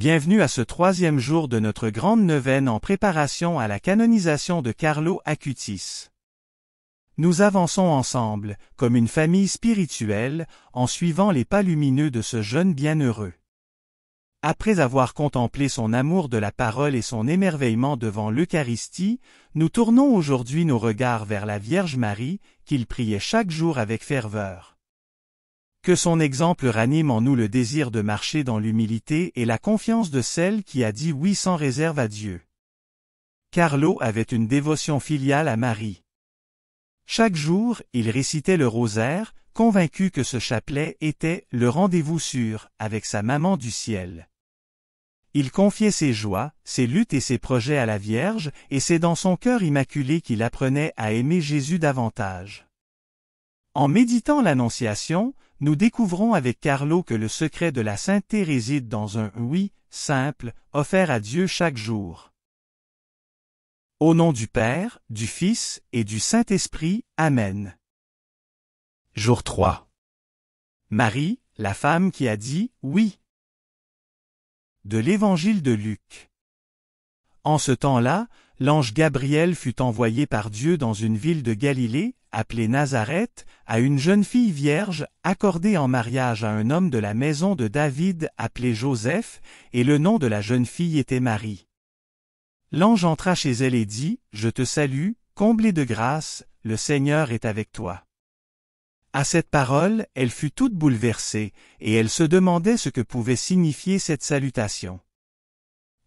Bienvenue à ce 3e jour de notre grande neuvaine en préparation à la canonisation de Carlo Acutis. Nous avançons ensemble, comme une famille spirituelle, en suivant les pas lumineux de ce jeune bienheureux. Après avoir contemplé son amour de la parole et son émerveillement devant l'Eucharistie, nous tournons aujourd'hui nos regards vers la Vierge Marie, qu'il priait chaque jour avec ferveur. Que son exemple ranime en nous le désir de marcher dans l'humilité et la confiance de celle qui a dit oui sans réserve à Dieu. Carlo avait une dévotion filiale à Marie. Chaque jour, il récitait le rosaire, convaincu que ce chapelet était le rendez-vous sûr avec sa maman du ciel. Il confiait ses joies, ses luttes et ses projets à la Vierge, et c'est dans son cœur immaculé qu'il apprenait à aimer Jésus davantage. En méditant l'Annonciation, nous découvrons avec Carlo que le secret de la sainteté réside dans un « oui » simple, offert à Dieu chaque jour. Au nom du Père, du Fils et du Saint-Esprit, Amen. Jour 3. Marie, la femme qui a dit « oui ». De l'Évangile de Luc. En ce temps-là, l'ange Gabriel fut envoyé par Dieu dans une ville de Galilée, appelée Nazareth, à une jeune fille vierge, accordée en mariage à un homme de la maison de David appelé Joseph, et le nom de la jeune fille était Marie. L'ange entra chez elle et dit, « Je te salue, comblée de grâce, le Seigneur est avec toi. » À cette parole, elle fut toute bouleversée, et elle se demandait ce que pouvait signifier cette salutation.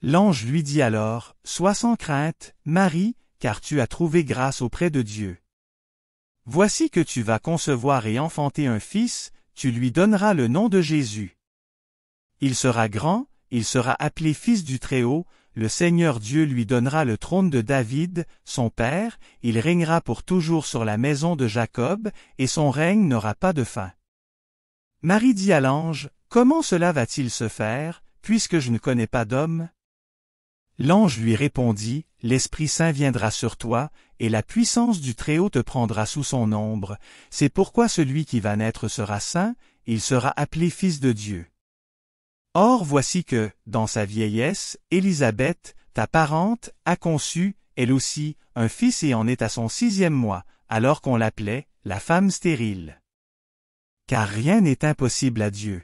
L'ange lui dit alors, « Sois sans crainte, Marie, car tu as trouvé grâce auprès de Dieu. Voici que tu vas concevoir et enfanter un fils, tu lui donneras le nom de Jésus. Il sera grand, il sera appelé Fils du Très-Haut, le Seigneur Dieu lui donnera le trône de David, son père, il régnera pour toujours sur la maison de Jacob, et son règne n'aura pas de fin. » Marie dit à l'ange, « Comment cela va-t-il se faire, puisque je ne connais pas d'homme? » L'ange lui répondit, « L'Esprit Saint viendra sur toi, et la puissance du Très-Haut te prendra sous son ombre. C'est pourquoi celui qui va naître sera saint, il sera appelé Fils de Dieu. Or voici que, dans sa vieillesse, Élisabeth, ta parente, a conçu, elle aussi, un fils et en est à son 6e mois, alors qu'on l'appelait la femme stérile. Car rien n'est impossible à Dieu. »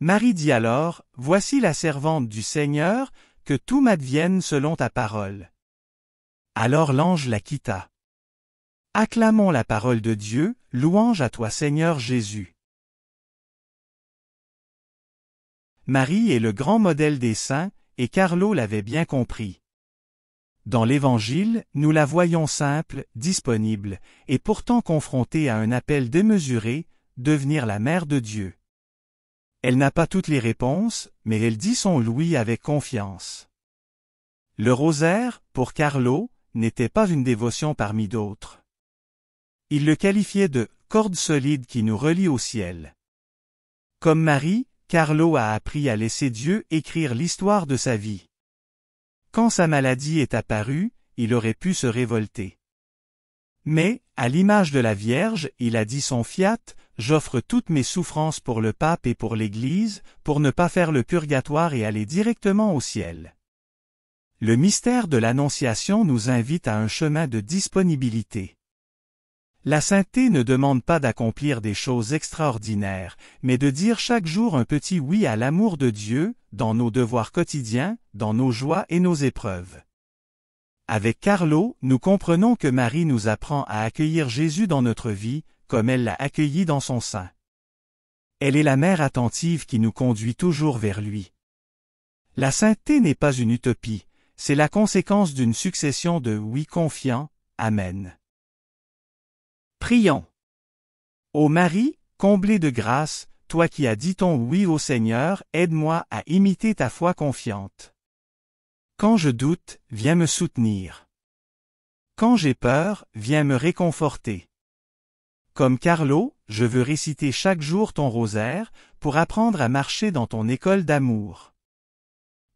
Marie dit alors, « Voici la servante du Seigneur, que tout m'advienne selon ta parole. » Alors l'ange la quitta. Acclamons la parole de Dieu, louange à toi Seigneur Jésus. Marie est le grand modèle des saints, et Carlo l'avait bien compris. Dans l'Évangile, nous la voyons simple, disponible, et pourtant confrontée à un appel démesuré, devenir la mère de Dieu. Elle n'a pas toutes les réponses, mais elle dit son oui avec confiance. Le rosaire, pour Carlo, n'était pas une dévotion parmi d'autres. Il le qualifiait de « corde solide qui nous relie au ciel ». Comme Marie, Carlo a appris à laisser Dieu écrire l'histoire de sa vie. Quand sa maladie est apparue, il aurait pu se révolter. Mais, à l'image de la Vierge, il a dit son fiat, « J'offre toutes mes souffrances pour le pape et pour l'Église, pour ne pas faire le purgatoire et aller directement au ciel. » Le mystère de l'Annonciation nous invite à un chemin de disponibilité. La sainteté ne demande pas d'accomplir des choses extraordinaires, mais de dire chaque jour un petit oui à l'amour de Dieu, dans nos devoirs quotidiens, dans nos joies et nos épreuves. Avec Carlo, nous comprenons que Marie nous apprend à accueillir Jésus dans notre vie, comme elle l'a accueilli dans son sein. Elle est la mère attentive qui nous conduit toujours vers lui. La sainteté n'est pas une utopie, c'est la conséquence d'une succession de oui confiants. Amen. Prions. Ô Marie, comblée de grâce, toi qui as dit ton oui au Seigneur, aide-moi à imiter ta foi confiante. Quand je doute, viens me soutenir. Quand j'ai peur, viens me réconforter. Comme Carlo, je veux réciter chaque jour ton rosaire, pour apprendre à marcher dans ton école d'amour.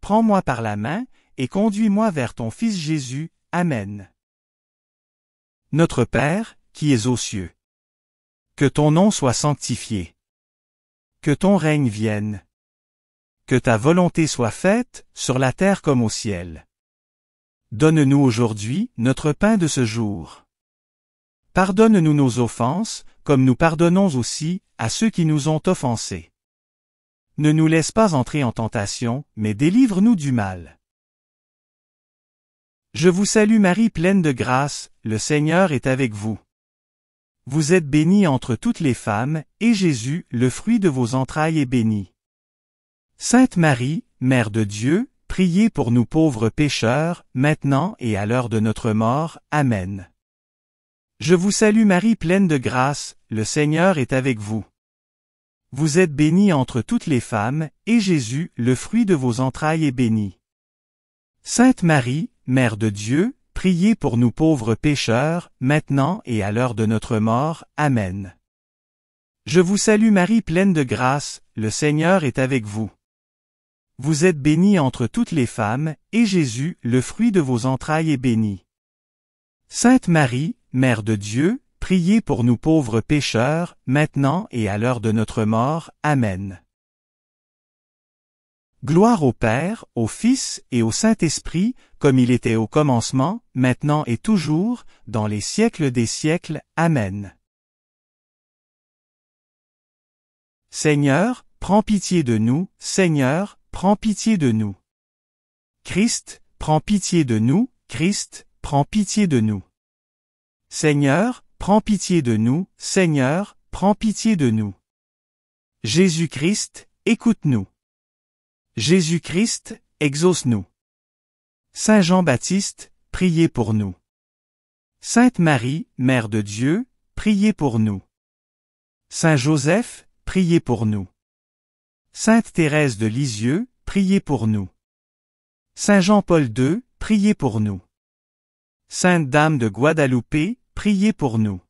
Prends-moi par la main, et conduis-moi vers ton Fils Jésus. Amen. Notre Père, qui es aux cieux. Que ton nom soit sanctifié. Que ton règne vienne. que ta volonté soit faite, sur la terre comme au ciel. Donne-nous aujourd'hui notre pain de ce jour. Pardonne-nous nos offenses, comme nous pardonnons aussi à ceux qui nous ont offensés. Ne nous laisse pas entrer en tentation, mais délivre-nous du mal. Je vous salue Marie pleine de grâce, le Seigneur est avec vous. Vous êtes bénie entre toutes les femmes, et Jésus, le fruit de vos entrailles, est béni. Sainte Marie, Mère de Dieu, priez pour nous pauvres pécheurs, maintenant et à l'heure de notre mort. Amen. Je vous salue Marie pleine de grâce, le Seigneur est avec vous. Vous êtes bénie entre toutes les femmes, et Jésus, le fruit de vos entrailles, est béni. Sainte Marie, Mère de Dieu, priez pour nous pauvres pécheurs, maintenant et à l'heure de notre mort. Amen. Je vous salue Marie pleine de grâce, le Seigneur est avec vous. Vous êtes bénie entre toutes les femmes, et Jésus, le fruit de vos entrailles, est béni. Sainte Marie, Mère de Dieu, priez pour nous pauvres pécheurs, maintenant et à l'heure de notre mort. Amen. Gloire au Père, au Fils et au Saint-Esprit, comme il était au commencement, maintenant et toujours, dans les siècles des siècles. Amen. Seigneur, prends pitié de nous, Seigneur, prends pitié de nous. Christ, prends pitié de nous, Christ, prends pitié de nous. Seigneur, prends pitié de nous, Seigneur, prends pitié de nous. Jésus-Christ, écoute-nous. Jésus-Christ, exauce-nous. Saint Jean-Baptiste, priez pour nous. Sainte Marie, Mère de Dieu, priez pour nous. Saint Joseph, priez pour nous. Sainte Thérèse de Lisieux, priez pour nous. Saint Jean-Paul II, priez pour nous. Sainte Dame de Guadalupe, priez pour nous.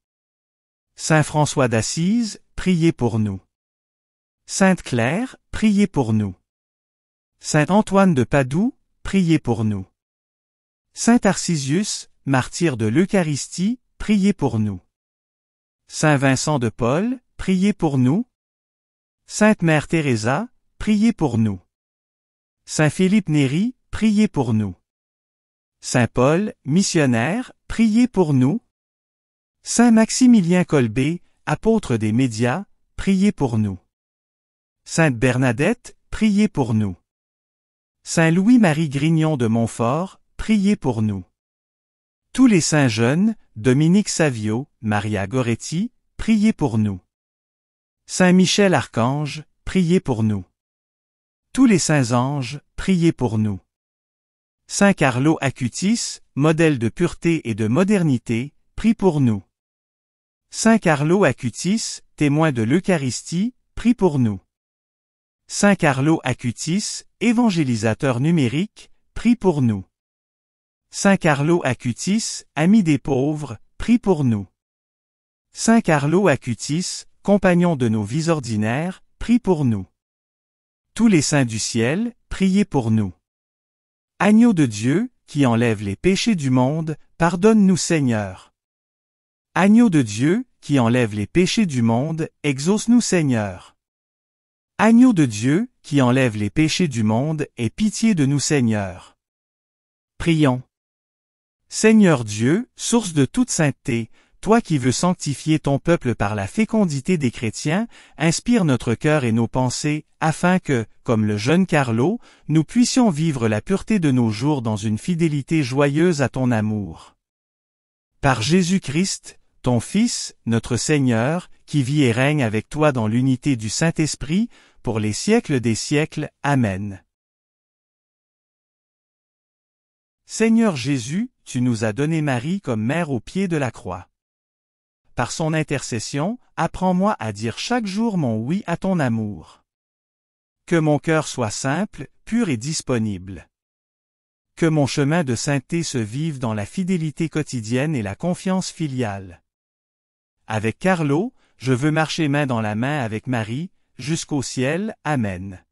Saint François d'Assise, priez pour nous. Sainte Claire, priez pour nous. Saint Antoine de Padoue, priez pour nous. Saint Tarcisius, martyr de l'Eucharistie, priez pour nous. Saint Vincent de Paul, priez pour nous. Sainte Mère Teresa, priez pour nous. Saint Philippe Néri, priez pour nous. Saint Paul, missionnaire, priez pour nous. Saint Maximilien Kolbe, apôtre des médias, priez pour nous. Sainte Bernadette, priez pour nous. Saint Louis-Marie Grignon de Montfort, priez pour nous. Tous les saints jeunes, Dominique Savio, Maria Goretti, priez pour nous. Saint Michel Archange, priez pour nous. Tous les saints anges, priez pour nous. Saint Carlo Acutis, modèle de pureté et de modernité, prie pour nous. Saint Carlo Acutis, témoin de l'Eucharistie, prie pour nous. Saint Carlo Acutis, évangélisateur numérique, prie pour nous. Saint Carlo Acutis, ami des pauvres, prie pour nous. Saint Carlo Acutis, compagnon de nos vies ordinaires, prie pour nous. Tous les saints du ciel, priez pour nous. Agneau de Dieu, qui enlève les péchés du monde, pardonne-nous Seigneur. Agneau de Dieu, qui enlève les péchés du monde, exauce-nous Seigneur. Agneau de Dieu, qui enlève les péchés du monde, aie pitié de nous Seigneur. Prions. Seigneur Dieu, source de toute sainteté, toi qui veux sanctifier ton peuple par la fécondité des chrétiens, inspire notre cœur et nos pensées, afin que, comme le jeune Carlo, nous puissions vivre la pureté de nos jours dans une fidélité joyeuse à ton amour. Par Jésus-Christ, ton Fils, notre Seigneur, qui vit et règne avec toi dans l'unité du Saint-Esprit, pour les siècles des siècles. Amen. Seigneur Jésus, tu nous as donné Marie comme mère au pied de la croix. Par son intercession, apprends-moi à dire chaque jour mon oui à ton amour. Que mon cœur soit simple, pur et disponible. Que mon chemin de sainteté se vive dans la fidélité quotidienne et la confiance filiale. Avec Carlo, je veux marcher main dans la main avec Marie, jusqu'au ciel. Amen.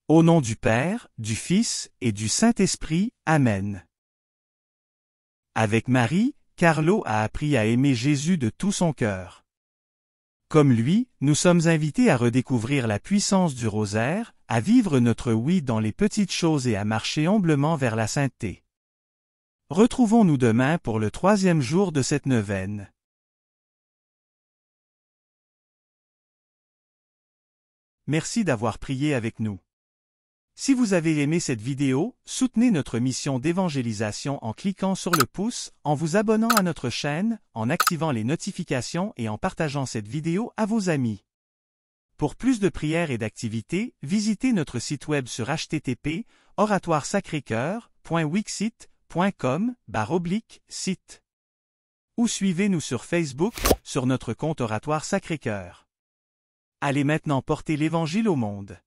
Au nom du Père, du Fils et du Saint-Esprit. Amen. Avec Marie, Carlo a appris à aimer Jésus de tout son cœur. Comme lui, nous sommes invités à redécouvrir la puissance du rosaire, à vivre notre oui dans les petites choses et à marcher humblement vers la sainteté. Retrouvons-nous demain pour le 3e jour de cette neuvaine. Merci d'avoir prié avec nous. Si vous avez aimé cette vidéo, soutenez notre mission d'évangélisation en cliquant sur le pouce, en vous abonnant à notre chaîne, en activant les notifications et en partageant cette vidéo à vos amis. Pour plus de prières et d'activités, visitez notre site web sur http://oratoiresacrécoeur.wixsite.com/site. Ou suivez-nous sur Facebook, sur notre compte Oratoire Sacré-Cœur. Allez maintenant porter l'Évangile au monde.